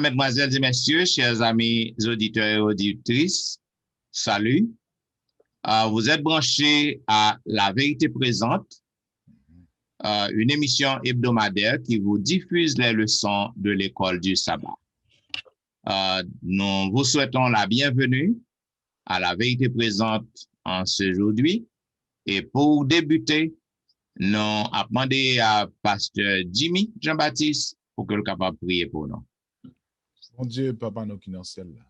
Mesdames, Mesdemoiselles et Messieurs, chers amis auditeurs et auditrices, salut. Vous êtes branchés à La Vérité Présente, une émission hebdomadaire qui vous diffuse les leçons de l'école du sabbat. Nous vous souhaitons la bienvenue à La Vérité Présente en ce aujourd'hui. Et pour débuter, nous avons demandé à Pasteur Jimmy Jean-Baptiste pour que le capable prier pour nous. Mon Dieu, Papa, nous qui dans celle là.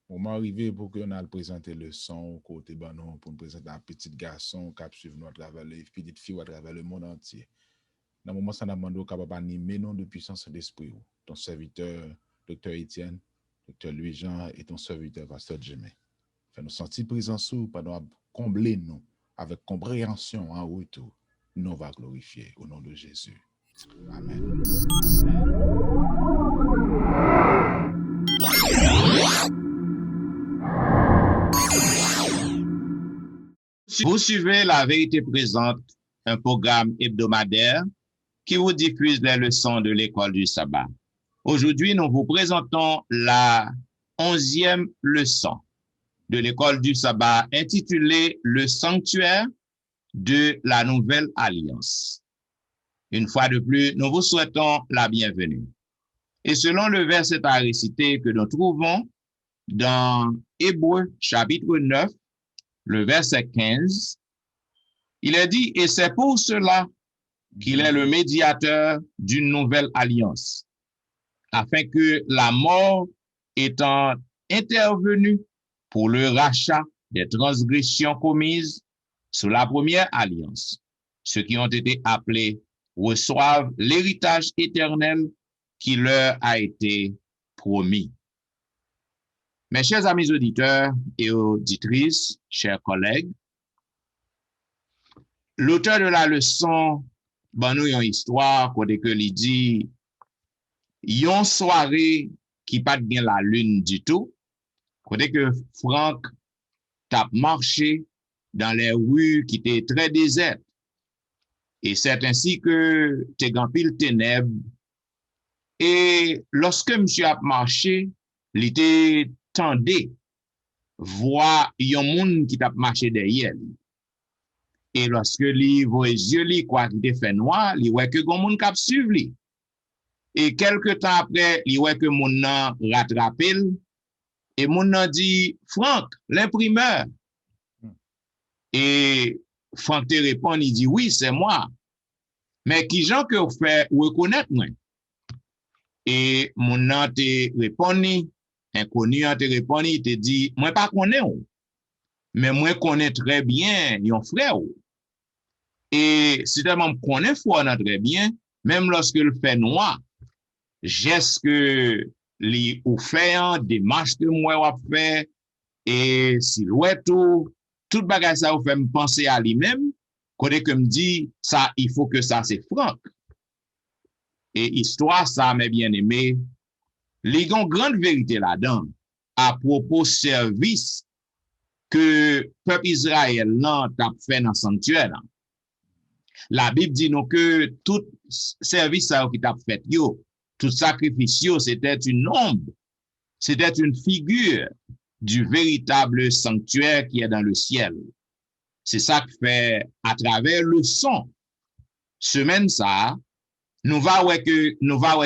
Moment arrivé pour que nous allons présenter le son côté banon pour nous présenter un petit garçon qui suivre nous à travers les petites filles à travers le monde entier. Dans le moment ça nous demande capable animer nous de puissance d'esprit. Ton serviteur, Dr. Étienne, Dr. Louis-Jean et ton serviteur, Pasteur Jimmy. Fais-nous sentir présence sous, pendant combler nous avec compréhension en retour. Nous va glorifier au nom de Jésus. Amen. Vous suivez La Vérité Présente, un programme hebdomadaire qui vous diffuse les leçons de l'école du sabbat. Aujourd'hui, nous vous présentons la 11e leçon de l'école du sabbat intitulée « Le sanctuaire de la nouvelle alliance ». Une fois de plus, nous vous souhaitons la bienvenue. Et selon le verset à réciter que nous trouvons dans Hébreux chapitre 9, le verset 15, il est dit, et c'est pour cela qu'il est le médiateur d'une nouvelle alliance, afin que la mort étant intervenue pour le rachat des transgressions commises sous la première alliance, ceux qui ont été appelés reçoivent l'héritage éternel qui leur a été promis. Mes chers amis auditeurs et auditrices, chers collègues, l'auteur de la leçon ban nous une histoire côté que il dit yon soirée qui pas bien la lune du tout, côté que Franck t'a marché dans les rues qui étaient très désertes. Et c'est ainsi que t'es grand pile ténèbres. Et lorsque monsieur a marché, il était tendé voir yon moun qui t'a marché derrière lui. Et lorsque li voit yeux li quoi qui te fait noir, li ouais que gon moun k'ap suivre li. Et quelque temps après, li ouais que moun nan rattrapé et moun nan dit Franck, l'imprimeur. Et Franck te répond, il dit oui, c'est moi. Mais qui gens que vous fait reconnaître moi? Et moun nan te répond, inconnu te répond, il te dit moi pas connais ou. Mais moi connais très bien yon frère ou. Et si tellement connais frère très bien, même lorsque le fait noir, geste que li ou fait démarche que moi ou fait et silhouette tout bagage ça ou fait me penser à lui-même, côté que me dit ça il faut que ça c'est Franck. Et histoire ça mes bien-aimés, li gon grande vérité là-dedans à propos service que peuple Israël nan t'a fait dans sanctuaire. La Bible dit nous que tout service ça qui t'a fait yo, tout sacrifice yo, c'était une ombre, c'était une figure du véritable sanctuaire qui est dans le ciel. C'est ça que fait à travers le son. Semaine ça, nous va ouais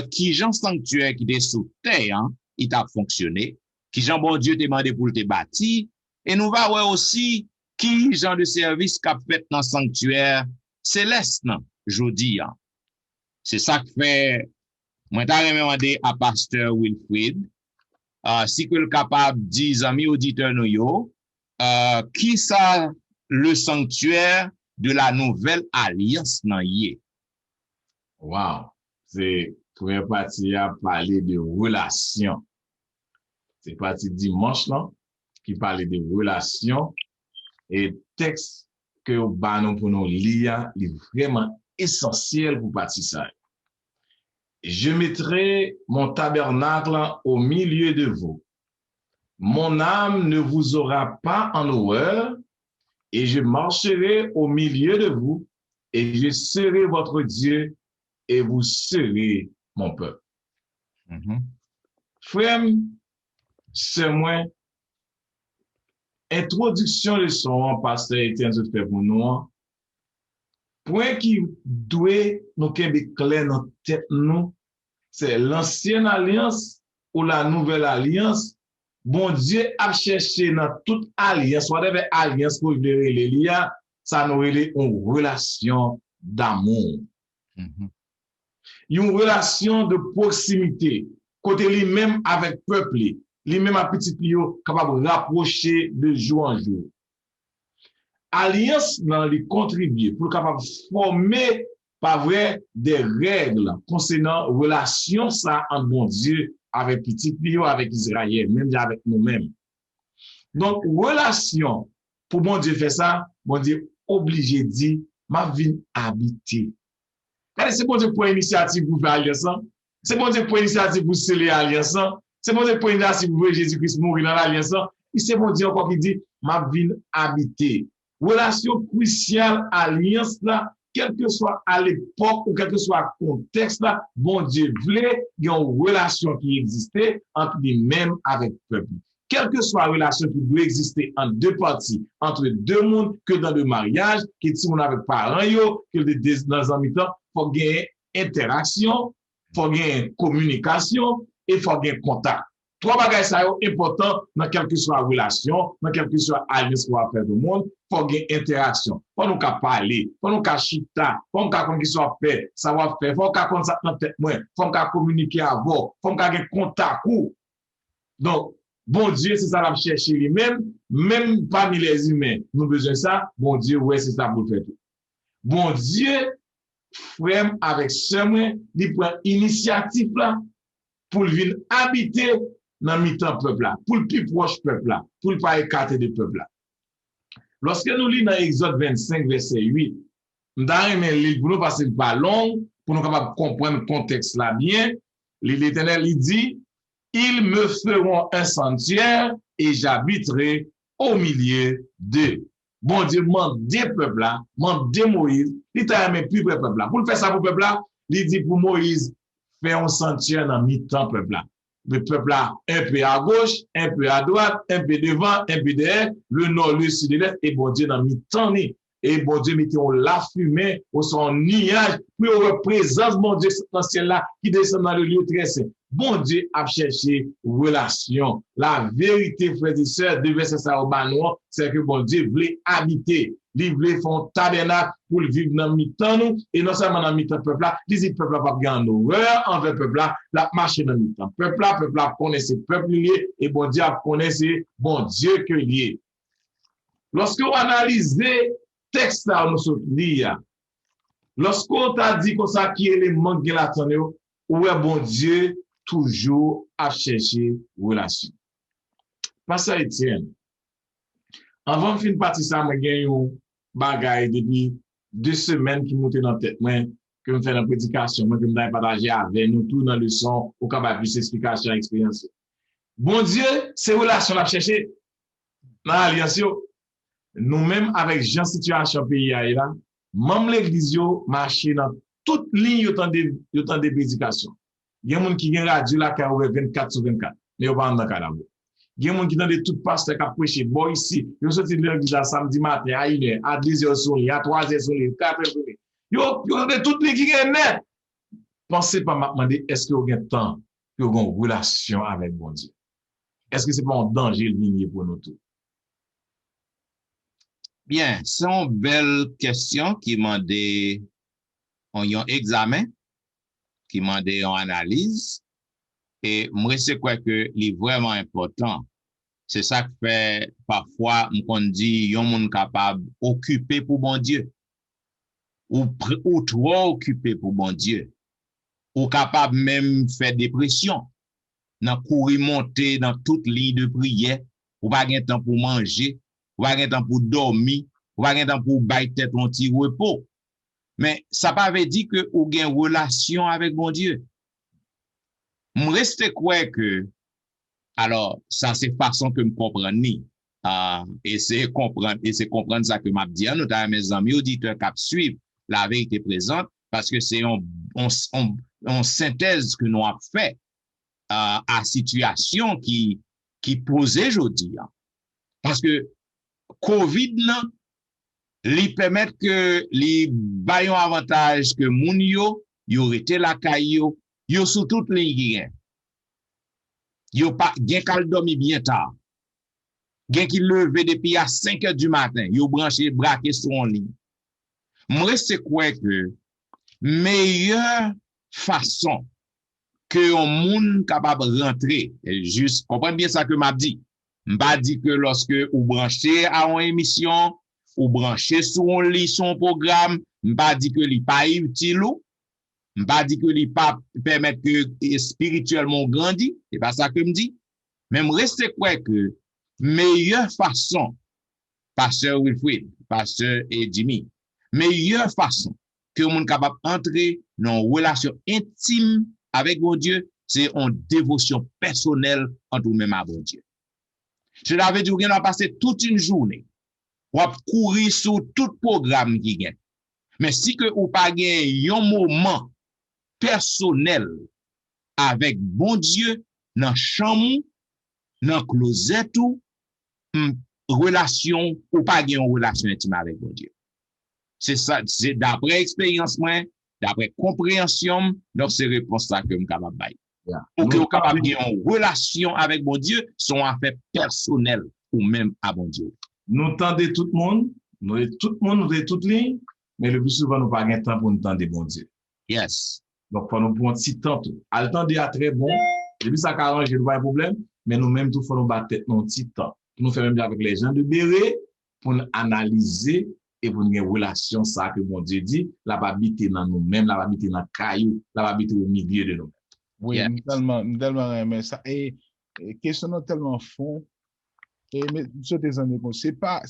qui Jean sanctuaire qui était sous terre, il t'a fonctionné, qui Jean bon Dieu t'a demandé pour te bâtir, et nous va ouais aussi qui genre de service qu'a fait dans sanctuaire céleste, jodi. C'est ça que fait, moi t'ai demandé à Pasteur Wilfrid, si que le capable dit amis auditeurs nous yo, qui ça le sanctuaire de la nouvelle alliance nan yé. Wow, c'est première partie à parler de relations. C'est partie dimanche là qui parle de relations et texte que nous pour nous lire est vraiment essentiel pour partie ça. Je mettrai mon tabernacle au milieu de vous. Mon âme ne vous aura pas en horreur, et je marcherai au milieu de vous, et je serai votre Dieu, et vous serez mon peuple. Frère, c'est moi, introduction de son pasteur Etienne fait pour nous. Point qui doit nous être clair dans tête nous, c'est l'ancienne alliance ou la nouvelle alliance. Bon Dieu a cherché dans toute alliance, whatever alliance pour les liens, ça nous relève une relation d'amour. Une relation de proximité, côté lui-même avec peuple, lui-même à petit pio, capable de rapprocher de jour en jour. Alliance dans les contribuer pour capable former pas vrai des règles concernant relation ça en bon Dieu avec petit pio, avec Israël, même avec nous-mêmes. Donc relation pour bon Dieu faire ça, bon Dieu obligé dit ma vie habiter. C'est bon Dieu pour initiative pour faire alliance. C'est bon Dieu pour initiative pour sceller alliance. C'est bon Dieu pour initiative pour Jésus-Christ mourir dans l'alliance. Et c'est bon Dieu encore qui dit ma vie habiter. Relation cruciale, alliance là, quel que soit à l'époque ou quel que soit le contexte là, bon Dieu voulait qu'il y ait une relation qui existait entre lui-même avec le peuple. Quelle que soit la relation qui doit exister entre deux parties, entre deux mondes, que dans le mariage, que si on avec parents, que dans un mi-temps, il faut gagner interaction, il faut gagner communication et il faut gagner contact. Trois bagages ça sont importants dans quelle que soit la relation, dans quelle que soit l'alliance qu'on va faire du monde, il faut gagner interaction. Faut nous parler, il faut nous chita, faut nous qu'on soit fait, savoir faire, faut qu'on contact dans tête moins, faut qu'on communiquer avant, faut qu'on gagner contact. Donc bon Dieu, c'est ça la chercher lui-même, même parmi les humains, nous besoin de ça. Bon Dieu, ouais, c'est ça pour faire tout. Bon Dieu, frère, avec ce il prend initiative là pour venir habiter dans le mi-temps peuple là, pour le plus proche peuple là, pour ne pas écarter de peuple là. Lorsque nous lisons dans Exode 25, verset 8, nous avons un livre pour nous parce que pas long, pour nous capables comprendre le contexte là bien. L'Éternel il dit, ils me feront un sanctuaire et j'habiterai au milieu d'eux. Bon Dieu, mandé peuple là, mandé Moïse, il t'a aimé plus pour le peuple là. Pour faire ça pour le peuple là, il dit pour Moïse, fais un sanctuaire dans mi-temps peuple là. Le peuple là, un peu à gauche, un peu à droite, un peu devant, un peu derrière, le nord, le sud, l'est, et bon Dieu dans mi-temps. Et bon Dieu, mettons la fumée au son nuage, puis on représente mon Dieu dans le ciel là, qui descend dans le lieu très saint. Bon Dieu a cherché relation. La vérité, frères et sœurs, de verset ça au banois, c'est que bon Dieu voulait habiter. Il voulait faire un tabernacle pour vivre dans le mi-temps, nous, et non seulement dans le mi-temps peuple là, il dit peuple là pas bien en horreur envers peuple là, la marcher dans le mi-temps. Peuple là connaissait peuple lié, et bon Dieu a connaissé bon Dieu que lié. Lorsque on analyse texte là, nous sommes lire. Lorsqu'on t'a dit qu'on ça qui est les manques de la tonne, où est bon Dieu toujours à chercher relation. Pasteur Etienne, avant de finir partie ça, je gagne un bagage depuis 2 semaines qui monte dans la tête, que je fais dans la prédication, que je vais partager avec nous tout dans le son, au cas de plus explication, expérience. Bon Dieu, ces relations à chercher dans l'alliance. Nous-mêmes, avec Jean situation pays là, même l'église marché dans toute ligne autant de prédication. Il y a des gens qui ont radio là qui a ouvert 24/24, mais ils pas dans le cadre. Il y a des gens qui ont de tout pasteur qui a prêché. Bon, ici, ils sont sortis de l'église samedi matin, à 1h, à 10h sur lui, à 3h sur lui, 4h sur lui. Ils ont de toutes les qui sont net. Pensez pas m'a demander, est-ce que vous avez temps pour avoir une relation avec bon Dieu? Est-ce que c'est pas un danger de ligne pour nous tous? Bien, c'est une belle question qui m'a dit un examen, qui m'a dit une analyse. Et moi, c'est quoi que est vraiment important. C'est ça que fait parfois, on dit, yon moun capable occuper pour bon Dieu. Ou trop occupé pour bon Dieu. Ou capable même faire dépression. Dans courir monter dans toute ligne de prière. Ou pas de temps pour manger. Ou pas de temps pour dormir. Ou pas de temps pour bailler tête un petit repos. Mais ça pas veut dire que ou gain relation avec bon Dieu. Je reste quoi que, alors, ça c'est façon que je comprends ni. Et c'est comprendre ça que m'a dit, notamment mes amis auditeurs qui suivent la vérité présente, parce que c'est une synthèse que nous avons fait à situation qui posait aujourd'hui. Parce que COVID, là, li permet que li bayon avantage que moun yo rete la kay yo sous toute ligne qui gen. Yo pas gen kal dormi bien tard. Gen qui levé depuis à 5 heures du matin, yo branché braqué son lit. Moi c'est quoi que meilleure façon que un moun capable rentrer, juste comprenez bien ça que m'a dit. M'a dit que lorsque ou branché à une émission ou branché sur un lit son programme, m'a dit que li pas utile ou m'a dit que li pas permettre que spirituellement grandi, c'est pas ça que me dit. Même reste quoi que meilleure façon, pasteur Wilfrid, pasteur et Jimmy, meilleure façon que moun capable entrer dans une relation intime avec mon Dieu, c'est une dévotion personnelle entre nous-mêmes à mon Dieu. Je l'avais dit, on a passé toute une journée, on a courir sur tout programme qui gagne. Mais si que ou pas gagne un moment personnel avec bon Dieu, dans chambre, dans closet ou relation, ou pas gagne une relation intime avec bon Dieu. C'est ça, c'est d'après expérience, d'après compréhension, donc c'est réponse ça que je suis capable de faire. Pour que vous capable d'avoir une relation avec mon Dieu, son affaire personnelle ou même à mon Dieu. Nous tendons tout le monde, nous sommes toutes lignes, mais le plus souvent, nous n'avons pas de temps pour nous tendre bon Dieu. Yes. Donc, il faut nous prendre un petit temps. À le temps de très bon, et puis ça arrange, il n'y a pas de problème, mais nous-mêmes, il faut nous battre tête un petit temps. Nous faisons même avec les gens de Béret pour nous analyser et pour nous une relation, ça que mon Dieu dit, la va habiter dans nous-mêmes, la va habiter dans le caillou, la va habiter au milieu de nous-mêmes. Oui, Yeah. tellement aimé ça. Et question tellement fond. Et mais ce des années, c'est pas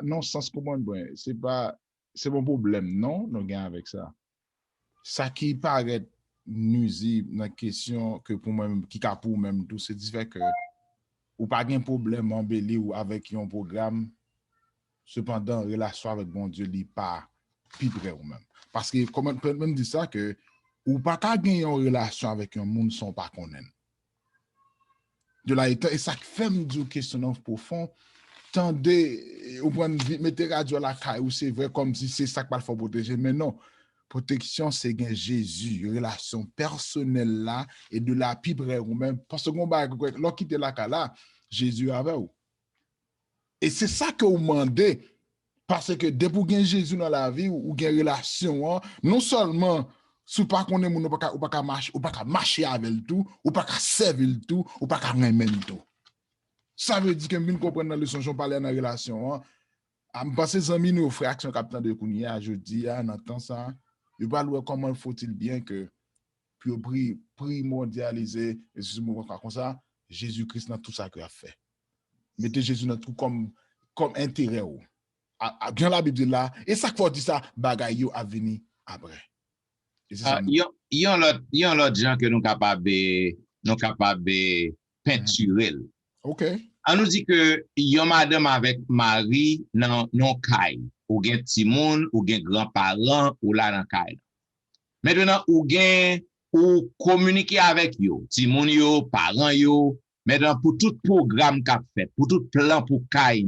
non sens commun, c'est mon problème, non, nous gagnons avec ça. Ça qui paraît nuisible dans la question que pour moi, qui a pour même tout, c'est dire que ou pas un problème embelli ou avec un programme, cependant, relation avec bon Dieu, il pas plus près ou même. Parce que, comment on peut même dire ça, que ou pas qu'à gagner une relation avec un monde sans pas connaître. De là, et ça fait me dire question profond. Tendez, ou mettez radio à la caille, ou c'est vrai comme si c'est ça qu'il faut protéger, mais non. Protection, c'est gain Jésus, relation personnelle là, et de la plus près ou même, parce que l'on quitte la caille là, Jésus avec vous. Et c'est ça que vous demandez, parce que dès pour gagner Jésus dans la vie, ou gagner relation, non seulement si pas qu'on est ou pas marcher avec le tout, ou pas servir le tout, ou pas remettre le tout. Ça veut dire que nous comprenons la leçon, je parle dans la relation. Parce que les amis, nos frères qui sont capitaines de Kounia, je dis, dans temps ça, je parle comment faut-il bien que, puis primordialiser, excusez-moi, comme ça, Jésus-Christ dans tout ça qu'il a fait. Mettez Jésus dans tout comme intérêt. Bien la Bible là, et ça qu'il faut dire ça, bagaille à venir après. Il y a l'autre gens que nous capables de peinturer. OK. On nous dit que y a madame avec Marie dans non caille, ou gen timoun, ou gen grand-parents, ou là dans caille. Maintenant, ou communiquer avec yo, timoun yo, parents yo, maintenant pour tout programme qu'a fait, pour tout plan pour caille,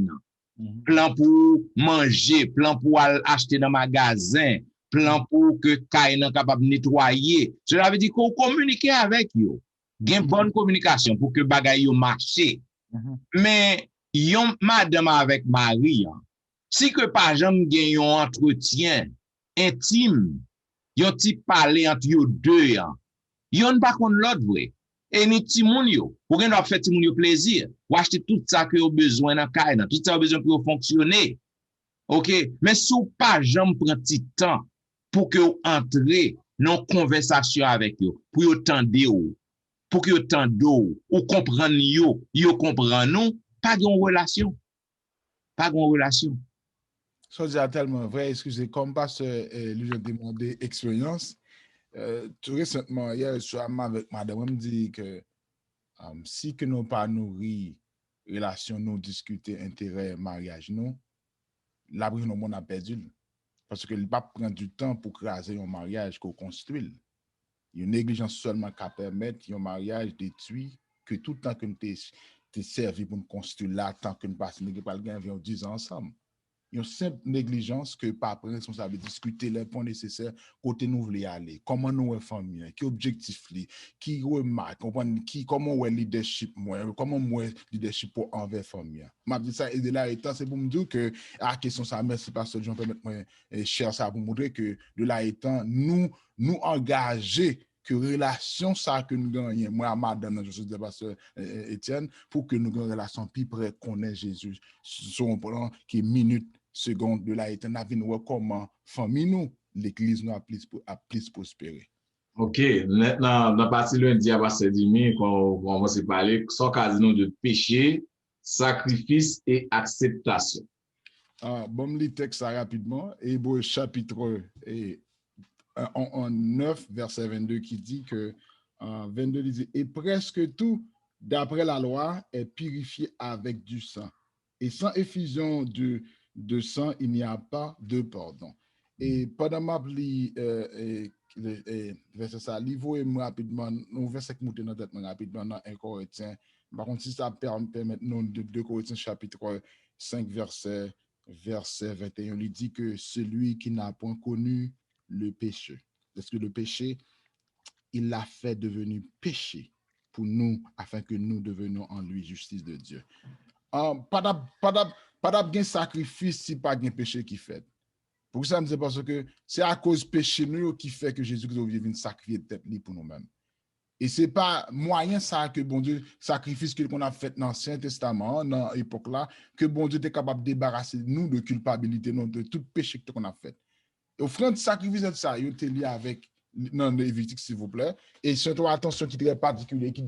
plan pour manger, plan pour acheter dans magasin, plan pour que caille nan capable nettoyer. Cela veut dire qu'on communique avec yo. Gen bonne communication pour que bagay yo marche. Mais yon madame avec Marie, si que par exemple gen yon entretien intime, yon ti parler entre yo deux, yon pas kon l'autre vrai. Et ni ti moun yo, pour gen doit faire ti moun yo plaisir, ou acheter tout ça que yo besoin dans caille, tout ça yo besoin pour fonctionner. OK, mais sou pas jamais prend ti temps pour que vous entrez dans conversation avec yo, pour yo tende yo, pour que yo tende ou comprendre yo comprend nous, pas de relation. Pas de relation. Ça c'est tellement vrai, excusez, comme parce que lui j'ai demandé expérience. Tout récemment, hier, je suis avec madame, elle me dit que si que nous pas nourri relation, nous discuter intérêt, mariage, nous, l'abri, nous, on a perdu. Parce que il va prendre du temps pour créer un mariage qu'on construit. Une négligence seulement qui permet un mariage détruit que tout le temps que nous t'es servi pour nous construire là, tant que nous passons, nous pas le gain, 10 ans ensemble. Une simple négligence que pas prendre responsable discuter les points nécessaires côté nous voulons aller, comment nous est famille, qui objectif li, qui remarque, qui comment est leadership moi, comment moi leadership pour envers famille. M'a dit ça et de là étant c'est pour me dire que à question ça merci pasteur Jean permettre moi cher ça pour montrer que de là étant nous engager que relation ça que nous gagnons moi madame je suis de pasteur Étienne pour que nous gagnons une relation plus près qu'on est Jésus son plan qui minute seconde de là étant avine comment famille nous l'église nous a plus prospérer. OK, maintenant dans partie lundi à pasteur Dimi qu'on va se parler sans casino de péché, sacrifice et acceptation. Bon lis texte rapidement Hébreux chapitre 9 verset 22 qui dit que 22 dit et presque tout d'après la loi est purifié avec du sang et sans effusion de sang il n'y a pas de pardon. Et pendant ma lis verset ça livre rapidement nous verset qui monte dans tête rapidement dans 1 Corinthiens par contre si ça permet nous de 2 Corinthiens chapitre 5 verset 21 il dit que celui qui n'a point connu le péché. Parce que le péché, il l'a fait devenir péché pour nous, afin que nous devenions en lui justice de Dieu. Pas de sacrifice si pas de péché qui fait. Pour ça, c'est parce que c'est à cause du péché nous qui fait que Jésus-Christ vient sacrifier tête pour nous-mêmes. Et c'est pas moyen ça que bon Dieu, sacrifice qu'on a fait dans l'Ancien Testament, dans l'époque là, que bon Dieu était capable de débarrasser nous de culpabilité, de tout péché qu'on a fait. Offrande sacrifice de ça, il est lié avec non Lévitique s'il vous plaît et surtout attention qui est très particulier qui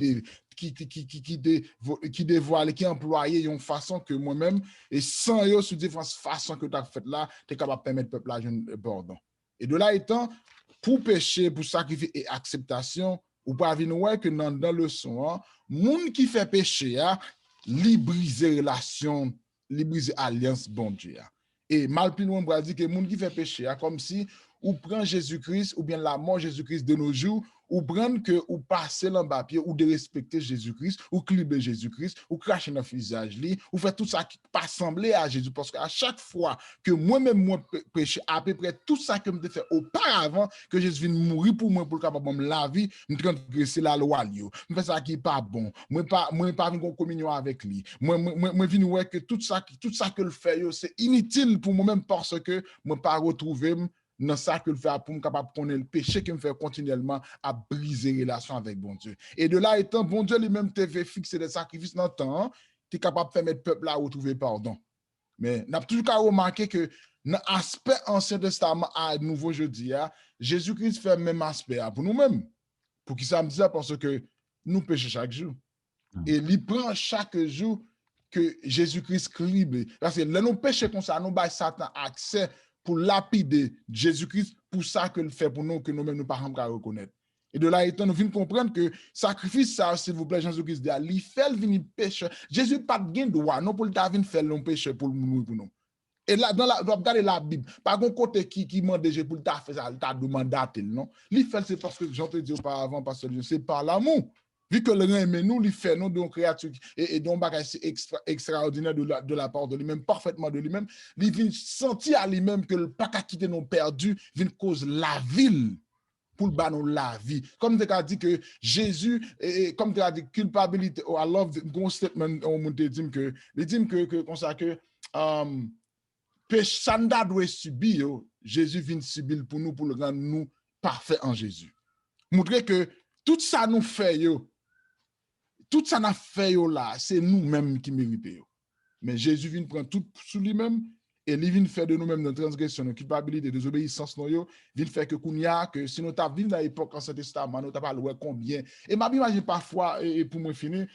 dévoile qui employé une façon que moi-même et sans yo sur différentes façons que tu as fait là, tu es capable de permettre peuple là un pardon. Et de là étant pour pécher, pour sacrifier et acceptation, ou pas venir que dans le son, monde qui fait péché li briser relation, li briser alliance bon Dieu. Et mal plus loin, on va dire que les gens qui fait péché, comme si ou prend Jésus-Christ ou bien la mort Jésus-Christ de nos jours, ou prendre que ou passer l'embapier ou de respecter Jésus-Christ, ou cliber Jésus-Christ, ou cracher dans le visage, ou faire tout ça qui pas semblé à Jésus. Parce qu'à chaque fois que moi-même, moi, péché, à peu près tout ça que je fait auparavant, que Jésus vient mourir pour moi, pour capable de la vie, je transgresser la loi, je fais ça qui n'est pas bon, moi, pas en communion avec lui. Moi, viens voir que tout ça que le fait, c'est inutile pour moi-même parce que moi, pas retrouver dans ça que le fait pour me capable de connaître le péché qui me fait continuellement à briser les relations avec bon Dieu. Et de là étant, bon Dieu lui-même te fait fixer des sacrifices dans le temps, tu es capable de faire mettre le peuple là à retrouver pardon. Mais n'a toujours qu'à remarquer que dans l'aspect Ancien Testament à nouveau jeudi, Jésus-Christ fait le même aspect pour nous-mêmes. Pour qui ça me dit parce que nous péchons chaque jour. Et il prend chaque jour que Jésus-Christ crible. Parce que là, nous péchons comme ça, nous avons Satan accès pour lapider Jésus-Christ, pour ça que le fait pour nous, que nous-mêmes nous ne pouvons pas reconnaître. Et de là étant, nous venons comprendre que sacrifice ça, s'il vous plaît, Jésus-Christ dit, il fait venir pécheur. Jésus n'a pas de droit, non pour le venir faire le pécheur pour nous. Et là, regardez la Bible, pas de côté qui demande déjà pour le faire ça, il t'a demandé, non? Il fait, c'est parce que j'en te dis auparavant, parce que c'est par l'amour. Vu que le rein aime nous, il fait nous de créature et donc bagage extraordinaire de la part de lui-même, parfaitement de lui-même, il vient sentir à lui-même que le pas qu'à quitter nos perdus, vient cause la ville pour le bas la vie. Comme tu as dit que Jésus, comme tu as dit culpabilité, I love the statement on dit que comme ça que péché ça doit subir, Jésus vient subir pour nous pour le rendre nous parfaits en Jésus. Montrer que tout ça nous fait tout ça n'a fait là, c'est nous-mêmes qui méritons. Mais Jésus vient prendre tout sur lui-même et il vient faire de nous-mêmes notre transgression, notre culpabilité, désobéissance, vient faire que si nous avons vu dans l'époque Ancien Testament, nous avons pas combien. Et ma imagine parfois, et pour me finir,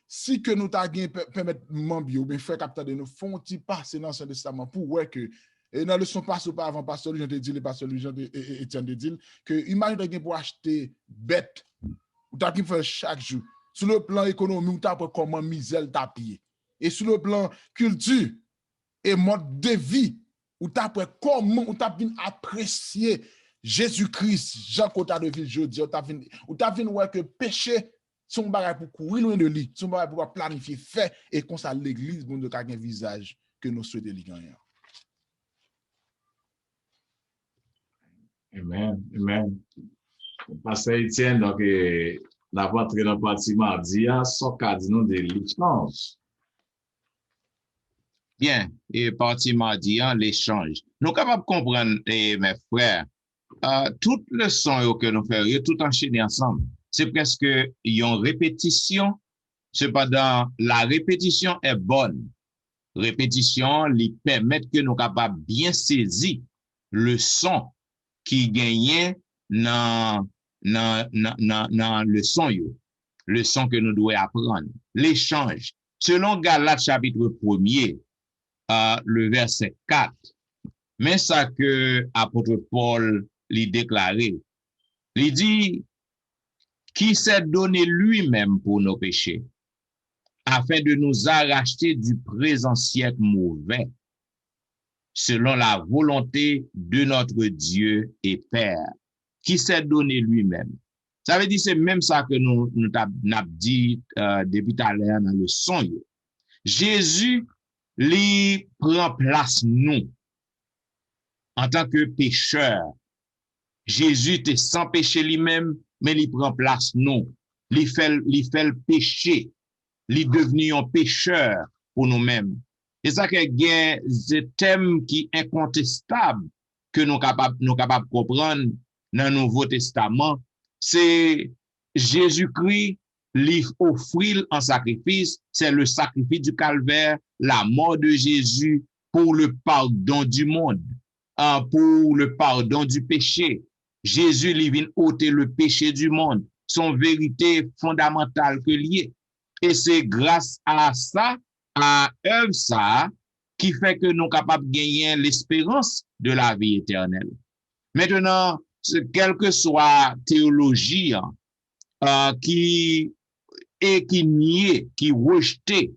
si que nous avons permettre membres ou bien frère capteur de nous font passer dans l'Ancien Testament pour voir que et dans le son passe pas avant pasteur Jean de dit, pasteur Jean Étienne de dit que imagine pour acheter bête ou t'as qui fait chaque jour. Sur le plan économique, tu apprends comment misère t'a payé. Et sur le plan culture et mode de vie, tu apprends comment tu as bien apprécié Jésus-Christ, Jean Cota de Ville, je dis, ou t'as vu ouais que péché, son bagage pour courir loin de lui, son bagage pour planifier, faire, et comme ça l'église, bon, de un visage que nous souhaitons lui gagner. Amen, amen. Pasteur Etienne, donc, la voix très dans le parti mardi, son cardinal de l'échange. Bien, et parti mardi, l'échange. Nous sommes capables de comprendre, mes frères, toute leçon que nous faisons, tout enchaîné ensemble, c'est presque une répétition. Cependant, la répétition est bonne. Répétition, lui permet que nous capables bien saisir le son qui gagnait dans le son le son que nous devons apprendre. L'échange. Selon Galates chapitre 1er, le verset 4, mais ça que apôtre Paul lui déclaré, il dit, qui s'est donné lui-même pour nos péchés, afin de nous arracher du présent siècle mauvais, selon la volonté de notre Dieu et Père, qui s'est donné lui-même. Ça veut dire c'est même ça que nous avons dit depuis tout à l'heure dans le son. Jésus lui prend place nous en tant que pécheur. Jésus était sans péché lui-même, mais il prend place nous. Il fait le péché. Il est devenu un pécheur pour nous-mêmes. Et ça que gain ce thème qui est incontestable que nous capables de comprendre dans le Nouveau Testament, c'est Jésus-Christ lui offrir en sacrifice, c'est le sacrifice du calvaire, la mort de Jésus pour le pardon du monde, pour le pardon du péché. Jésus lui vient ôter le péché du monde, son vérité fondamentale que lié. Et c'est grâce à ça, à œuvre ça, qui fait que nous sommes capables de gagner l'espérance de la vie éternelle. Maintenant, quelle que soit théologie qui nie, qui rejetait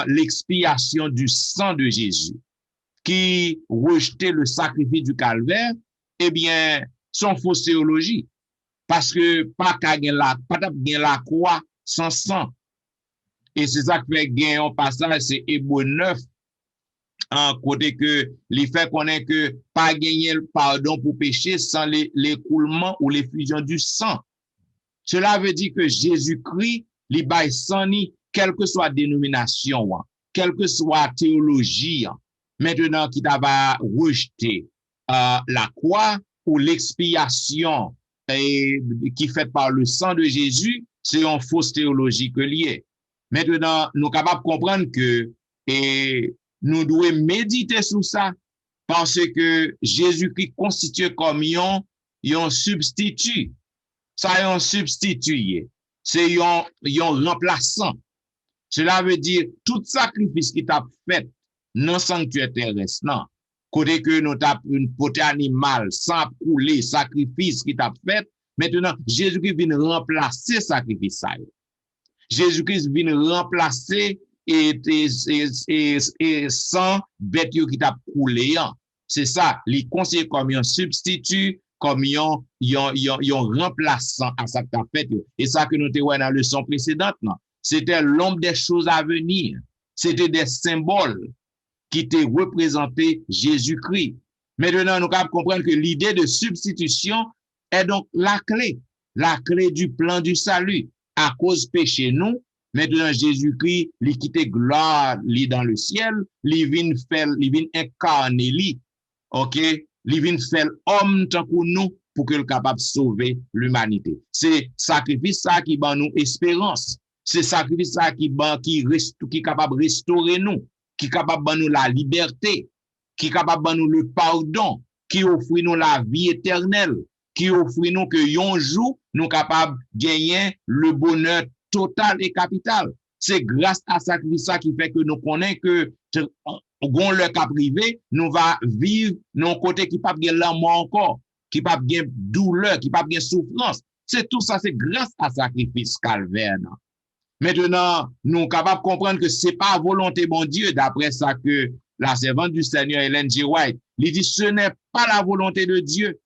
l'expiation du sang de Jésus, qui rejetait le sacrifice du calvaire, eh bien, son fausse théologie. Parce que pas gagner la croix sans sang. Et c'est ça qui fait gagner un passage, c'est Hébreux 9, en côté que les faits connaissent que pas gagner le pardon pour péché sans l'écoulement ou l'effusion du sang. Cela veut dire que Jésus-Christ, li bail sans ni, quelle que soit dénomination, quelle que soit théologie, maintenant qui va rejeter la croix ou l'expiation qui fait par le sang de Jésus, c'est une fausse théologie que lié. Maintenant, nous sommes capables de comprendre que nous devons méditer sur ça parce que Jésus-Christ constitue comme un substitut. Ça est un substitut. C'est un remplaçant. Cela veut dire tout sacrifice qui t'a fait dans le sanctuaire terrestre, non. Côté que nous t'a une potée animale sans couler, sacrifice qui t'a fait, maintenant Jésus-Christ vient remplacer sacrifice ça. Jésus-Christ vient remplacer et sans bête qui t'a coulé. C'est ça, il conseille comme un substitut, comme un remplaçant à ça que t'as fait. Et ça que nous te voyons dans la leçon précédente, non? C'était l'ombre des choses à venir. C'était des symboles qui te représentaient Jésus-Christ. Maintenant, nous devons comprendre que l'idée de substitution est donc la clé du plan du salut. À cause péché nous, maintenant Jésus-Christ, il quitte gloire, il dans le ciel, il vient incarner lui. OK? Il vient faire homme tant que nous pour qu'il soit capable de sauver l'humanité. C'est sacrifice ça qui bat nous espérance. C'est sacrifice ça qui est capable de restaurer nous, qui est capable de nous la liberté, qui est capable de nous le pardon, qui offre nous la vie éternelle, qui offre nous que un jour nous capables de gagner le bonheur total et capital. C'est grâce à ça qui fait que nous connaissons que gon le cas privé, nous va vivre non côté qui pas bien l'amour encore, qui pas bien douleur, qui pas bien souffrance. C'est tout ça, c'est grâce à sacrifice calvaire. Maintenant, nous sommes capables de comprendre que c'est pas volonté bon Dieu, d'après ça que la servante du Seigneur Ellen G. White, lui dit ce n'est pas la volonté de Dieu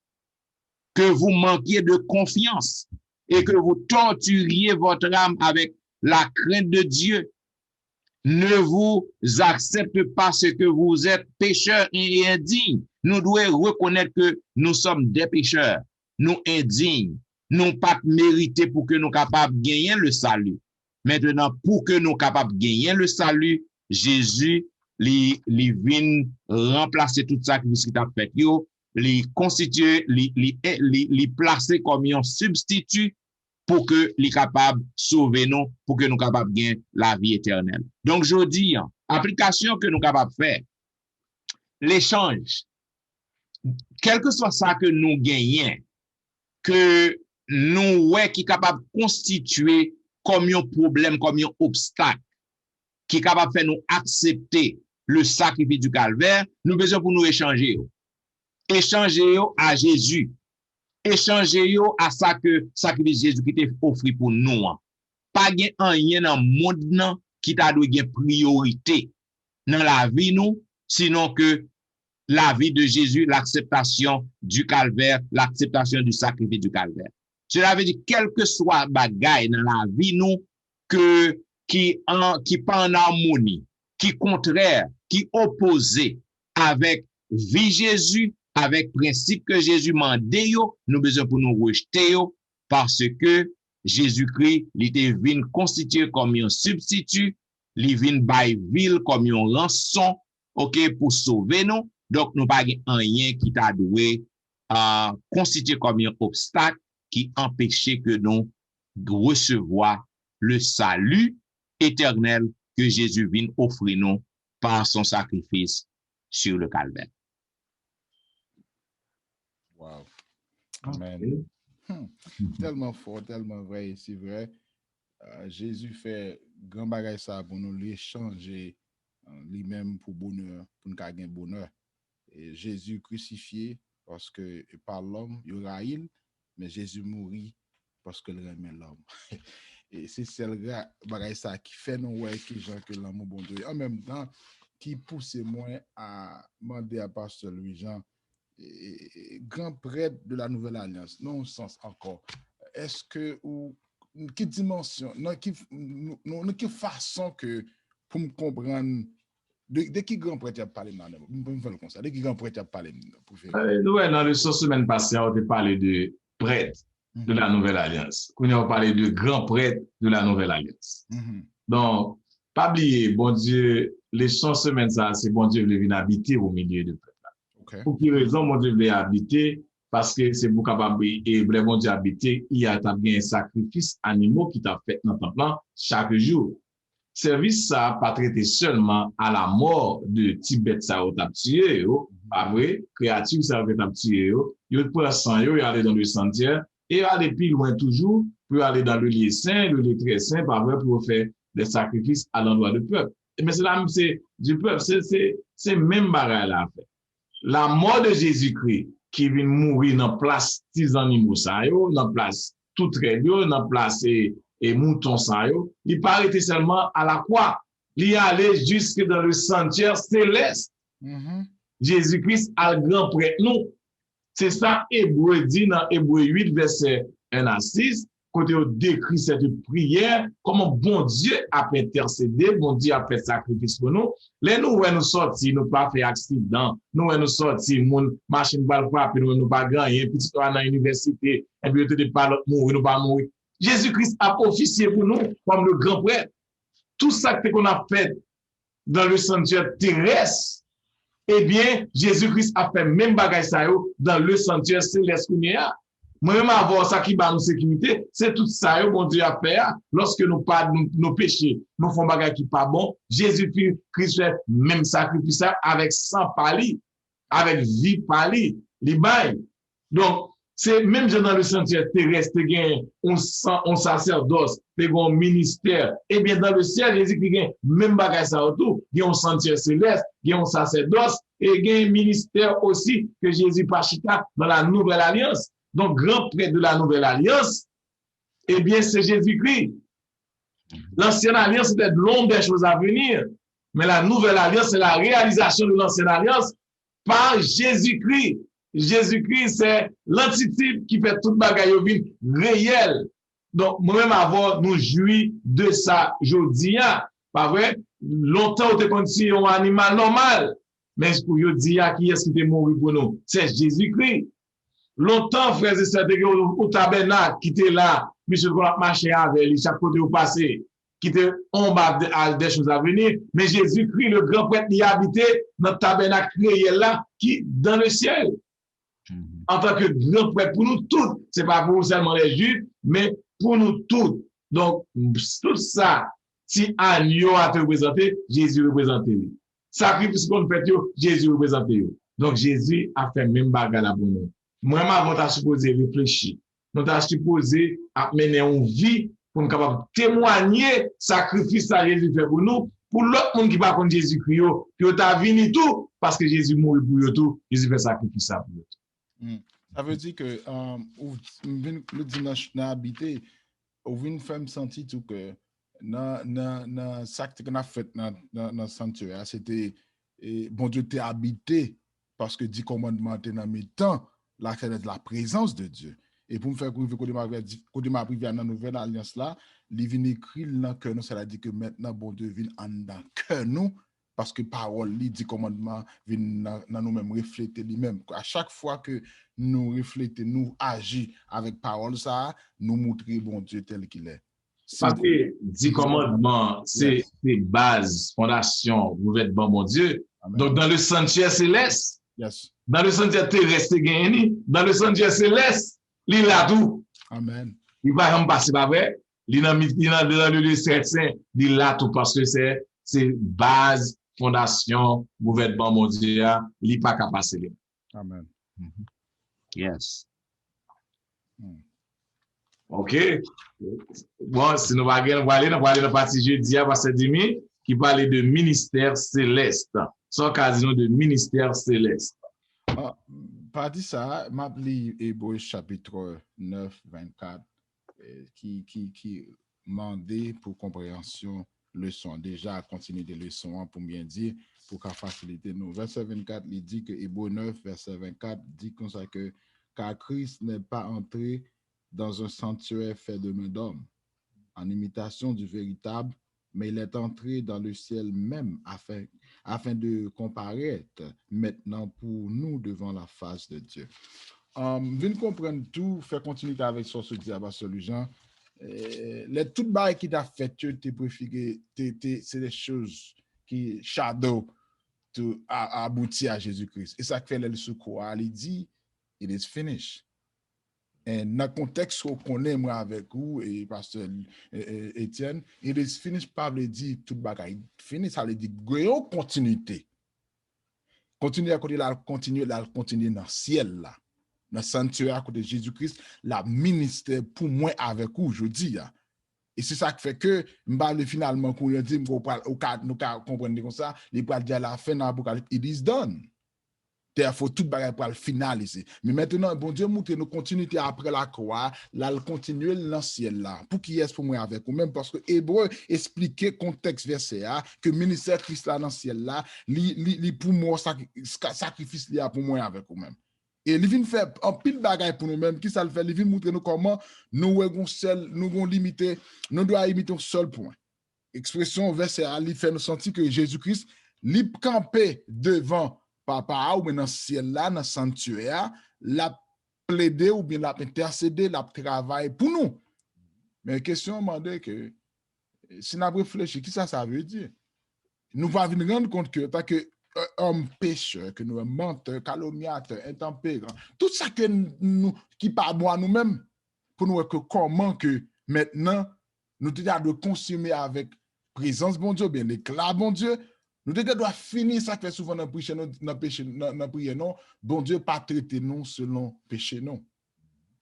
que vous manquiez de confiance et que vous torturiez votre âme avec la crainte de Dieu. Ne vous accepte pas ce que vous êtes pécheurs et indignes. Nous devons reconnaître que nous sommes des pécheurs, nous indignes, nous pas mérités pour que nous capables de gagner le salut. Maintenant, pour que nous capables de gagner le salut, Jésus, li vient remplacer tout sacrifice qui t'a fait, li constituer, li placer comme un substitut pour que li capable sauver nous, pour que nous capables de gagner la vie éternelle. Donc, je dis, application que nous capables de faire, l'échange, quel que soit ça que nous gagnons, que nous, ouais, qui est capable de constituer comme un problème, comme un obstacle, qui est capable de faire nous accepter le sacrifice du calvaire, nous besoin pour nous échanger. Échanger à Jésus. Échanger à ça que sacrifice Jésus qui t'est offert pour nous. Pas gen rien dans le monde qui t'a donné priorité dans la vie nous, sinon que la vie de Jésus, l'acceptation du calvaire, l'acceptation du sacrifice du calvaire. Cela veut dire, quel que soit bagaille dans la vie nous, qui pas en harmonie, qui contraire, qui opposé avec vie Jésus, avec principe que Jésus mande yo, nous besoin pour nous rejeter yo, parce que Jésus-Christ, il était venu constituer comme un substitut, il vient by ville comme un rançon, ok, pour sauver nous. Donc, nous pas rien qui t'a doué constituer comme un obstacle qui empêchait que nous recevoir le salut éternel que Jésus vient offrir nous par son sacrifice sur le calvaire. Wow. Amen. Tellement fort, tellement vrai, c'est vrai. Jésus fait grand bagage ça pour nous l'échanger lui-même pour bonheur, pour nous gagner bonheur. Et Jésus crucifié parce que par l'homme, il y aura il, mais Jésus mourit parce que remet l'homme. Et c'est celle bagage ça qui fait nous ouais qui gens que l'amour bon Dieu. En même temps, qui pousse moi à demander à pasteur Louis-Jean, grand prêtre de la Nouvelle Alliance, non sens encore. Est-ce que ou quelle dimension, non quelle façon que pour me comprendre de qui grand prêtre a parlé maintenant, pour me faire comme ça, de qui grand prêtre a parlé pour faire. Ouais, dans le semaine passée, on a parlé de prêtre de la Nouvelle Alliance. On a parlé de grand prêtre de la Nouvelle Alliance. Donc, pas oublier, bon Dieu, les 100 semaines ça, c'est bon Dieu veut venir habiter au milieu de peuple. Okay. Pour quelle raison mon Dieu veut habiter? Parce que c'est pour capable et bon Dieu habiter, il y a bien un sacrifice animaux qui t'a fait dans ton plan chaque jour. Service ça pas traité seulement à la mort de Tibet ça ou t'a tué, pas vrai? Créature ça t'a tué, yo prend sang yo aller dans le cimetière et aller plus loin toujours pour aller dans le lieu saint, le lieu très saint, pas vrai, pour faire des sacrifices à l'endroit du peuple. Mais c'est là, c'est du peuple, c'est même bagarre là. La mort de Jésus-Christ qui vient mourir dans place 6 animaux ça yo, dans place tout très yo, dans place et mouton ça yo, il pas arrêté seulement à la croix, il est allé jusque dans le sanctuaire céleste. Jésus-Christ a le grand prêtre nous. C'est ça Hébreu dit dans Hébreu 8 verset 1 à 6. Côté on décrit cette prière, comment bon Dieu a intercédé, bon Dieu a fait sacrifice pour nous. Les nous sortis, nous pas fait accident, nous sortis, mon machine va le frapper, nous pas gagner, petit toi dans l'université, et puis tu pas mourir, nous pas mourir. Jésus-Christ a officié pour nous comme le grand prêtre. Tout ça qu'on a fait dans le sanctuaire terrestre, eh bien, Jésus-Christ a fait même bagage ça dans le sanctuaire céleste qu'on y a. Moi-même, avoir ça qui va nous sécurité, c'est tout ça, bon Dieu a fait, lorsque nous pas nos péchés, nous faisons bagage qui pas bon, Jésus-Christ fait même sacrifice avec sang pali, avec vie pali, les bails. Donc, c'est même dans le sanctuaire terrestre, on sacerdoce, un ministère, et bien dans le ciel, Jésus-Christ a même bagage ça autour, il y a un sanctuaire céleste, il y a un sacerdoce, et il y a un ministère aussi que Jésus Pachita dans la Nouvelle Alliance. Donc, grand prêtre de la Nouvelle Alliance, eh bien, c'est Jésus-Christ. L'ancienne alliance, c'était de l'ombre des choses à venir. Mais la Nouvelle Alliance, c'est la réalisation de l'ancienne alliance par Jésus-Christ. Jésus-Christ, c'est l'antitype qui fait toute bagaille au vin réel. Donc, moi-même, avant, nous jouis de ça, jodi, pas vrai? Longtemps, on te considéré un animal normal. Mais pour yo dire qui est-ce qui est mort pour nous? C'est Jésus-Christ. Longtemps, frères et sœurs, au tabernacle, qui était là, monsieur, qu'on a marché avec lui, chaque côté où passé, qui était en bas des choses à venir. Mais Jésus-Christ, le grand prêtre, y habitait dans le tabernacle réel là, qui dans le ciel. En tant que grand prêtre pour nous tous, c'est pas pour seulement les Juifs, mais pour nous tous. Donc, tout ça, si agneau a te représenté, Jésus représenté. Sacrifice qu'on fait, Jésus représenté. Donc, Jésus a fait même bagarre là pour nous. Moi, avant, t'as supposé réfléchir. Nous t'as supposé mener une vie pour nous capable témoigner sacrifice à Jésus fait pour nous, pour l'autre monde qui va contre Jésus-Christ, qui t'a venu tout, parce que Jésus mourit pour eux tout, Jésus fait sacrifice ça pour eux. Ça veut dire que, le dimanche, n'a habité, ou une femme sentit tout que, dans ça qu'on a fait dans le sanctuaire, c'était, bon Dieu t'est habité, parce que 10 commandements étaient dans mes temps, la présence de Dieu. Et pour me faire prouver que m'a privé dans la nouvelle alliance là, il vient écrire dans cœur nous, ça dit que maintenant bon Dieu vient en dans cœur nous parce que parole li dit commandement vient dans nous-mêmes refléter lui-même. À chaque fois que nous reflétons, nous agissons avec parole ça, nous montrer bon Dieu tel qu'il est. Parce que 10 commandements, c'est base, fondation, vous êtes bon Dieu. Amen. Donc dans le sanctuaire céleste, dans le sanctuaire terrestre, dans le sanctuaire céleste, il a tout. Amen. Il va pas passer par vrai. Il dans le lieu saint, il a tout parce que c'est base, fondation, gouvernement mondial, il n'est pas capable de passer. Amen. Yes. OK. Bon, si nous allons aller dans la partie jeudi à passer demi qui parle de ministère céleste. Sans casino de ministère céleste. Pas dit ça, m'a lu Hébreux chapitre 9, 24, qui mandait pour compréhension leçon. Déjà, continuer des leçons pour bien dire, pour qu'à faciliter nous. Verset 24, il dit que Hébreux 9, verset 24, dit comme ça que car Christ n'est pas entré dans un sanctuaire fait de main d'homme, en imitation du véritable, mais il est entré dans le ciel même afin de comparaître maintenant pour nous devant la face de Dieu. Venez comprendre tout, faire continuer avec ce que je dis à les gens. Les toutes barres qui t'a fait, tu t'es préféré, c'est des choses qui shadow à aboutir à Jésus-Christ. Et ça fait le secours. Il dit, it is finished. Et dans le contexte qu'on connaît moi avec vous et pasteur Étienne, it is finished pas veut dire tout bagaille fini, ça veut dire grande continuité. Continuer à côté là, continuer dans le ciel là. Dans le sanctuaire à côté de Jésus-Christ, la ministère pour moi avec vous, je dis. Et c'est ça qui fait que, finalement, quand on dit, nous comprenons comme ça, les bras de la fin dans l'Apocalypse, it is done. Il faut tout bagaille pour le finaliser. Mais maintenant, bon Dieu montre nos continuités après la croix, là, le continuer dans le ciel là. Pour qui est-ce pour moi avec vous même parce que Hébreu expliquait contexte verset là que ministère Christ là dans le ciel là, li pour moi sacrifice li pour moi avec vous même. Et il vient faire un pile bagaille pour nous-mêmes qui ça le fait, il vient montrer nous comment nous nous limiter, nous doit imiter un seul point. Expression verset là, il fait nous sentir que Jésus-Christ li campé devant Papa ou bien dans le ciel là, dans le sanctuaire, la plaider ou bien la intercéder, la travail pour nous. Mais la question est que si nous réfléchissons, qui ça veut dire? Nous allons nous rendre compte que parce que homme pécheur, que nous sommes menteurs, calomniateurs, intempérants, tout ça que nous qui pas moi nous-mêmes, pour nous que comment que maintenant nous devons consommer avec présence bon Dieu, bien l'éclat bon Dieu. Nous devons finir ça fait souvent dans le prière, non? Bon Dieu pas traité nous selon péché, non.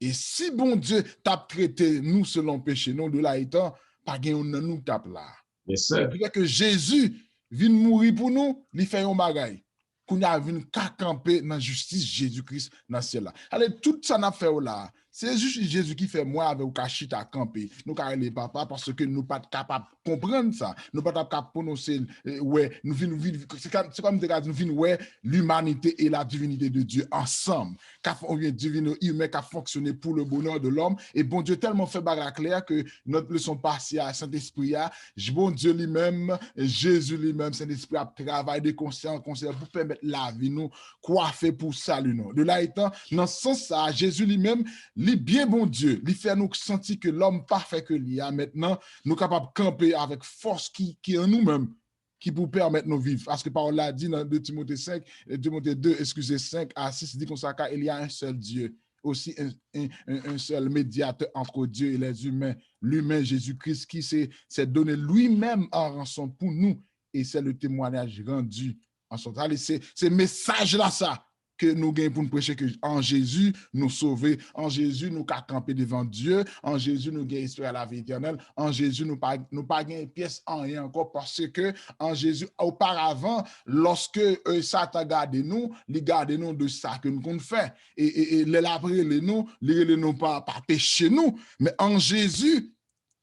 Et si bon Dieu t'a traité nous selon péché, non, de là étant, pas gain nous tape là. C'est que Jésus vient mourir pour nous, il fait un bagaille. Qu'on a venu camper dans la justice Jésus-Christ dans ce ciel là. Allez, tout ça n'a fait là, C'est juste Jésus qui fait moi avec ou chita camper. Nous carré les papa parce que nous pas capable de comprendre ça. Nous pas capable de prononcer ouais, nous c'est comme nous vinn ouais l'humanité et la divinité de Dieu ensemble. On vient divin humain qui a fonctionné pour le bonheur de l'homme et bon Dieu tellement fait bagarre clair que notre leçon passée à Saint-Esprit bon Dieu lui-même, Jésus lui-même, Saint-Esprit a travaillé de conscience pour permettre la vie nous coiffer pour salut nous. De là étant dans ce sens ça Jésus lui-même li bien bon Dieu, li fait nous sentir que l'homme parfait que l'il y a maintenant, nous capables de camper avec force qui est en nous-mêmes, qui pour permettre nous vivre. Parce que parole l'a dit dans 2 Timothée 5, 2 Timothée 2, excusez, 5 à 6, dit comme ça qu'il y a un seul Dieu, aussi un seul médiateur entre Dieu et les humains, l'humain Jésus-Christ qui s'est donné lui-même en rançon pour nous. Et c'est le témoignage rendu en son temps. C'est message là ça. Que nous gagnons pour nous prêcher que en Jésus nous sauver, en Jésus nous camper devant Dieu, en Jésus nous gagnons espérer la vie éternelle, en Jésus nous pas gagner pièce en rien encore parce que en Jésus auparavant lorsque Satan garde nous, il garde nous de ça que nous qu'on fait et les après les nous pas péché nous, mais en Jésus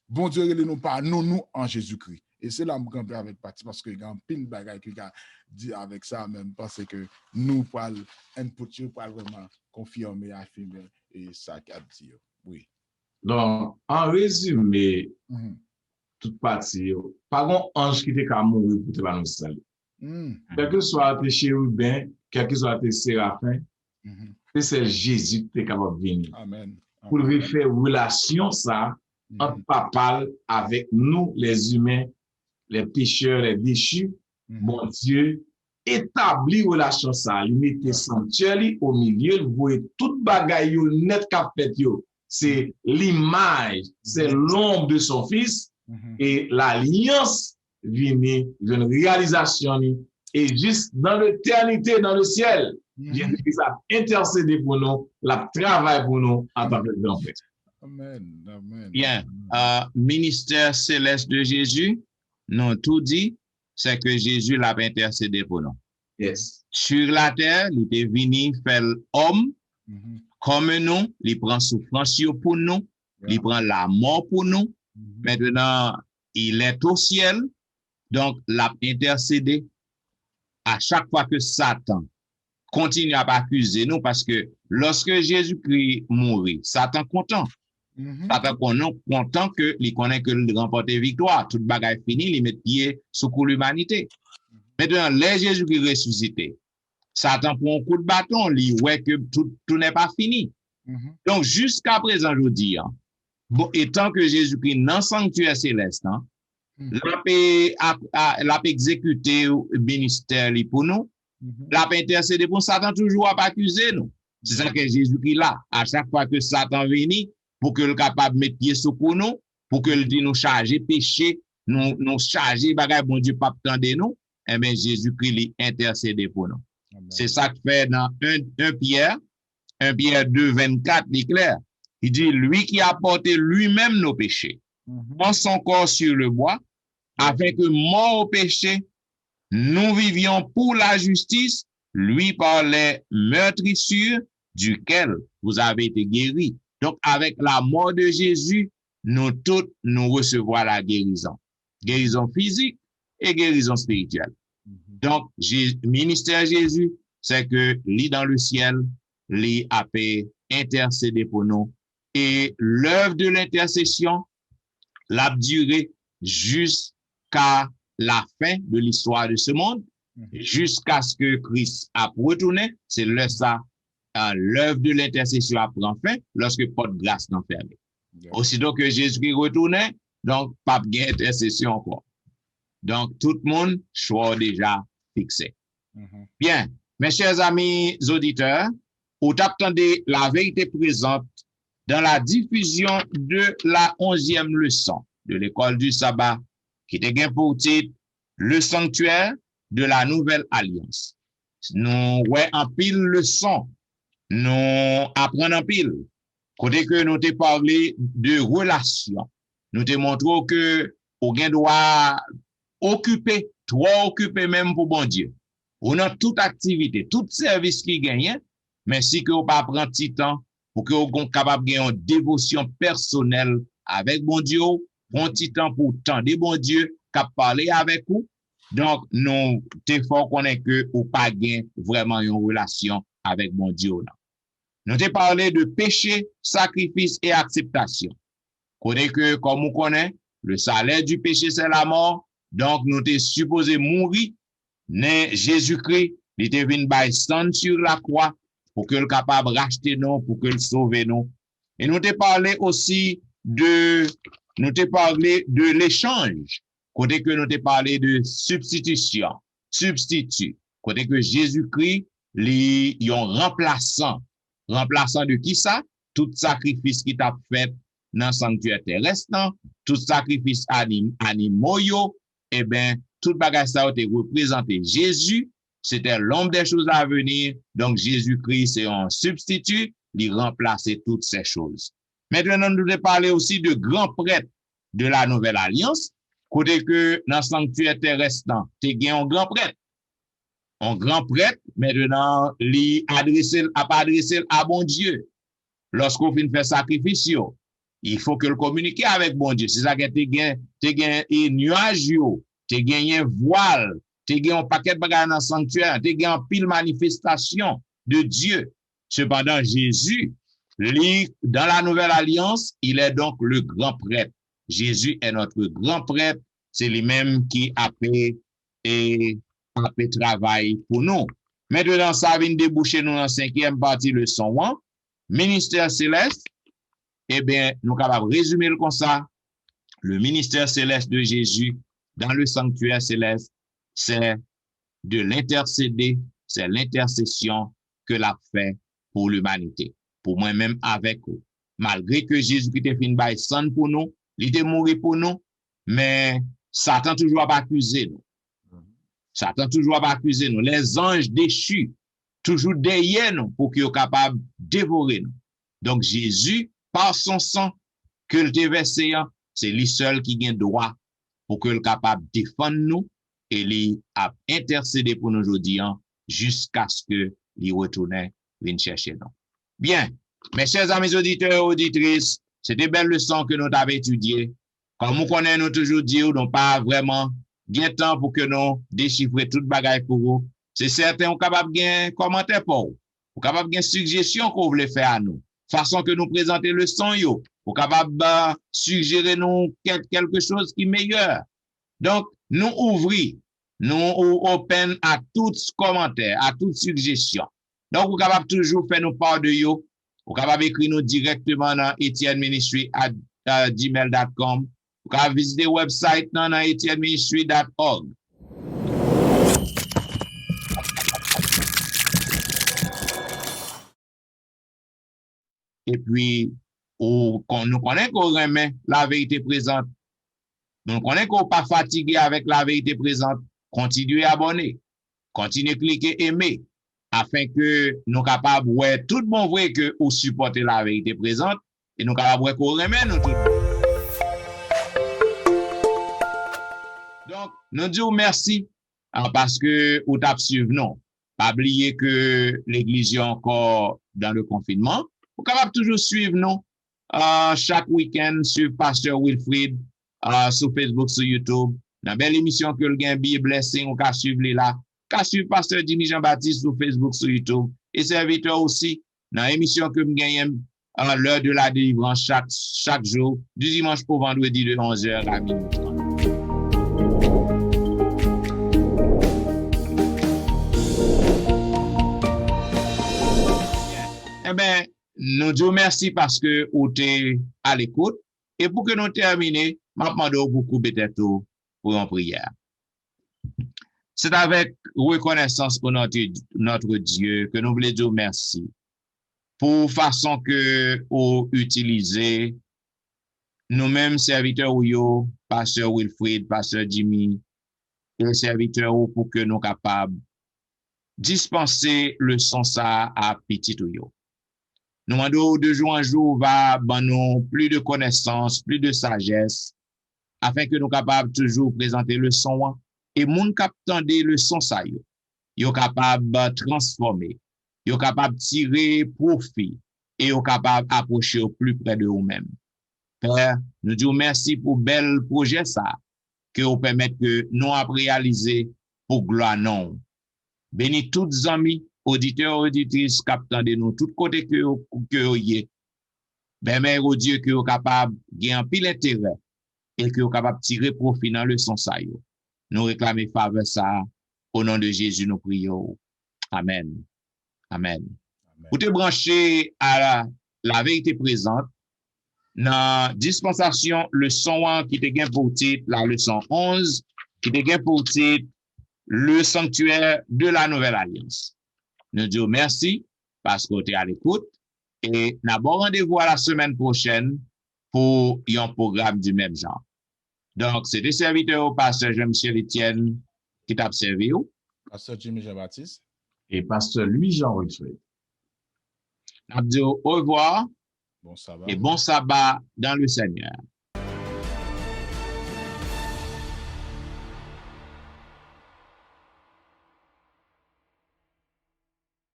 bon Dieu nous pas nous en Jésus-Christ. Et c'est là que je campe avec Pati parce que il y a un pile de bagaille qui a dit avec ça même parce que nous parlons input pour vraiment confirmer affirmer et ça qu'a dit oui. Donc en résumé toute partie pas un ange qui était mourir pour te pas nous saluer. Quel que soit tes chérubins, quel que soit tes séraphins, c'est Jésus qui est capable de venir. Amen. Pour lui faire relation ça entre papa avec nous les humains, les pécheurs, les déchus, bon Dieu établit relation ça, il met sanctuaire au milieu, vous voyez toute bagaille net qu'a fait yo, c'est l'image, c'est l'ombre de son fils et l'alliance vient une réalisation et juste dans l'éternité dans le ciel, Jésus a intercédé pour nous, la travail pour nous en tant que grand prêtre. Amen. Amen. Bien, ministère céleste de Jésus, nous tout dit, c'est que Jésus l'a intercédé pour nous. Yes. Sur la terre, il est venu faire homme comme nous, il prend souffrance pour nous, il prend la mort pour nous. Maintenant, il est au ciel, donc l'a intercédé à chaque fois que Satan continue à accuser nous, parce que lorsque Jésus-Christ mourit, Satan content. Satan content que il connaît que il remporte victoire, toute bagaille finie, il met pied sous l'humanité. Maintenant, les Jésus-Christ ressuscité, Satan prend un coup de bâton, il voit que tout n'est pas fini. Donc, jusqu'à présent, je dis, bon, étant que Jésus-Christ dans le sanctuaire céleste, l'a exécuté le ministère pour nous, l'a intercédé pour Satan toujours à accuser nous. C'est ça que Jésus-Christ là, à chaque fois que Satan vient, pour que le capable mettre pied sur nous, pour que le dit nous charger péché, nous charger bagay bon Dieu pas tendre nous, eh bien Jésus-Christ intercédé pour nous. C'est ça que fait dans 1 Pierre 2, 24, il est clair. Il dit, lui qui a porté lui-même nos péchés, dans son corps sur le bois, afin que mort au péché, nous vivions pour la justice, lui par les meurtrissures duquel vous avez été guéris. Donc, avec la mort de Jésus, nous tous, nous recevons la guérison. Guérison physique et guérison spirituelle. Donc, ministère Jésus, c'est que lui dans le ciel, lui a intercédé pour nous. Et l'œuvre de l'intercession l'a duré jusqu'à la fin de l'histoire de ce monde, jusqu'à ce que Christ a retourné. C'est là ça. L'œuvre de l'intercession a pris fin lorsque porte grâce n'a fermé. Aussitôt que Jésus-Christ retournait, donc pas de intercession encore. Donc tout le monde soit déjà fixé. Bien, mes chers amis auditeurs, vous attendez la vérité présente dans la diffusion de la 11e leçon de l'école du sabbat qui était gain pour titre le sanctuaire de la nouvelle alliance. Nous ouais en pile leçon. Nous apprenons en pile. Côté que nous t'ai parlé de relations. Nous t'ai montré que au gain doit occuper, trop occuper même pour bon Dieu. On a toute activité, tout service qui gagne, mais si que on pas prendre petit temps pour que vous soyez capable de une dévotion personnelle avec bon Dieu, un petit temps pour temps de bon Dieu, qui parler avec vous. Donc, nous, t'es fort qu'on est que ou pas gain vraiment une relation avec bon Dieu. Nous t'ai parlé de péché, sacrifice et acceptation. Connaît que, comme on connaît, le salaire du péché, c'est la mort. Donc, nous t'es supposé mourir. Mais Jésus-Christ, il était venu by sang sur la croix pour que le capable de racheter nous, pour que le sauver nous. Et nous t'ai parlé aussi de l'échange. Côté que nous t'ai parlé de substitution, substitut. Côté que Jésus-Christ, il y a un remplaçant. Remplaçant de qui ça? Tout sacrifice qui t'a fait dans le sanctuaire terrestre, tout sacrifice animaux, eh bien, tout bagage ça a été représenté. Jésus, c'était l'homme des choses à venir. Donc, Jésus-Christ, c'est un substitut, il remplaçait toutes ces choses. Maintenant, nous allons parler aussi de grand prêtre de la nouvelle alliance. Côté que dans le sanctuaire terrestre, tu as un grand prêtre. Un grand prêtre, maintenant, il a pas adressé à bon Dieu. Lorsqu'on finit faire sacrifice, il faut que le communique avec bon Dieu. C'est ça que tu as un nuage, tu as gagné un voile, tu as gagné un paquet de bagages dans le sanctuaire, tu as gagné une pile manifestation de Dieu. Cependant, Jésus, lui, dans la nouvelle alliance, il est donc le grand prêtre. Jésus est notre grand prêtre. C'est lui-même qui a fait travail pour nous. Maintenant, ça vient déboucher nous dans la 5e partie leçon 1. Ministère céleste. Eh bien, nous sommes capables de résumer comme ça. Le ministère céleste de Jésus dans le sanctuaire céleste, c'est de l'intercéder, c'est l'intercession que l'a fait pour l'humanité. Pour moi-même avec vous. Malgré que Jésus-Christ est fini by sang pour nous, il était mort pour nous, mais Satan toujours va accuser nous. Satan toujours va accuser nous. Les anges déchus, toujours derrière nous pour qu'ils soient capables de dévorer nous. Donc Jésus, par son sang que le versé, c'est lui seul qui a droit pour qu'il soit capable de défendre nous et il a intercédé pour nous aujourd'hui jusqu'à ce qu'il retourne venir chercher nous. Bien, mes chers amis auditeurs et auditrices, c'est des belles leçons que nous avons étudiées. Comme nous connaissons, nous toujours dit, nous n'avons pas vraiment bien temps pour que nous déchiffrions toute bagaille pour vous. C'est certain, nous sommes capables de gagner commentaire pour vous. Nous sommes capables de gagner suggestions qu'on voulait faire à nous. Façon que nous présenter le son, nous sommes capables de suggérer nous quelque chose qui est meilleur. Donc, nous ouvrons, nous open à tout commentaire, à toute suggestion. Donc, vous êtes capable toujours faire nous part de vous. Vous êtes capable d'écrire nous directement dans etienneministry@gmail.com. Vous pouvez visiter le website dans etienneministry.org. Et puis, nous connaissons qu'on remet la vérité présente. Nous connaissons qu'on n'est pas fatigué avec la vérité présente. Continuez à abonner. Continuez à cliquer aimer. Afin que nous soyons capables de voir tout le monde vrai que vous supportez la vérité présente. Et nous sommes capables de voir qu'on remet nous tout. Donc, nous disons merci parce que vous avez suivi nous. Pas oublier que l'église est encore dans le confinement. Vous êtes capable toujours suivre nous chaque week-end sur Pasteur Wilfrid sur Facebook, sur YouTube. Dans une belle émission que le gain Be Blessing, on peut suivre là. Vous pouvez suivre Pasteur Jimmy Jean-Baptiste sur Facebook, sur YouTube. Et serviteur aussi, dans l'émission que nous gagnons à l'heure de la délivrance chaque jour, du dimanche au vendredi de 11h à minuit. Eh bien, nous disons merci parce que vous êtes à l'écoute. Et pour que nous terminions, je demande beaucoup peut-être pour une prière. C'est avec reconnaissance pour notre Dieu que nous voulons dire merci pour la façon que vous utilisez nous-mêmes serviteurs ou Pasteur Wilfrid, Pasteur Jimmy, et serviteurs pour que nous soyons capables de dispenser le son ça à petit ou yo. Nous demandons de jour en jour va nous plus de connaissances, plus de sagesse, afin que nous soyons capables toujours présenter le son et moun kap tande le son ça yo capable de transformer, yo capable de tirer profit et au capable d'approcher au plus près de vous-même. Père, nous disons merci pour bel projet ça, que vous permettez que nous à réaliser pour gloire non. Bénis toutes les amis, auditeurs, auditrices, captants de nous, tout côté que vous y permet au Dieu que vous capable de gagner un pile intérêt et que vous capable de tirer profit dans le sens ça. Nous réclamons faveur ça. Au nom de Jésus, nous prions. Amen. Amen. Vous te branchez à la vérité présente dans dispensation leçon qui te gagne pour titre la leçon 11 qui te gagne pour titre le sanctuaire de la nouvelle alliance. Nous disons merci parce que tu es à l'écoute et nous avons rendez-vous à la semaine prochaine pour un programme du même genre. Donc, c'est des serviteurs au pasteur Jean-Michel Etienne qui t'a servi. Pasteur Jimmy Jean-Baptiste. Et pasteur Louis-Jean Wilfred. Nous disons au revoir Bon sabbat. et bon sabbat dans le Seigneur.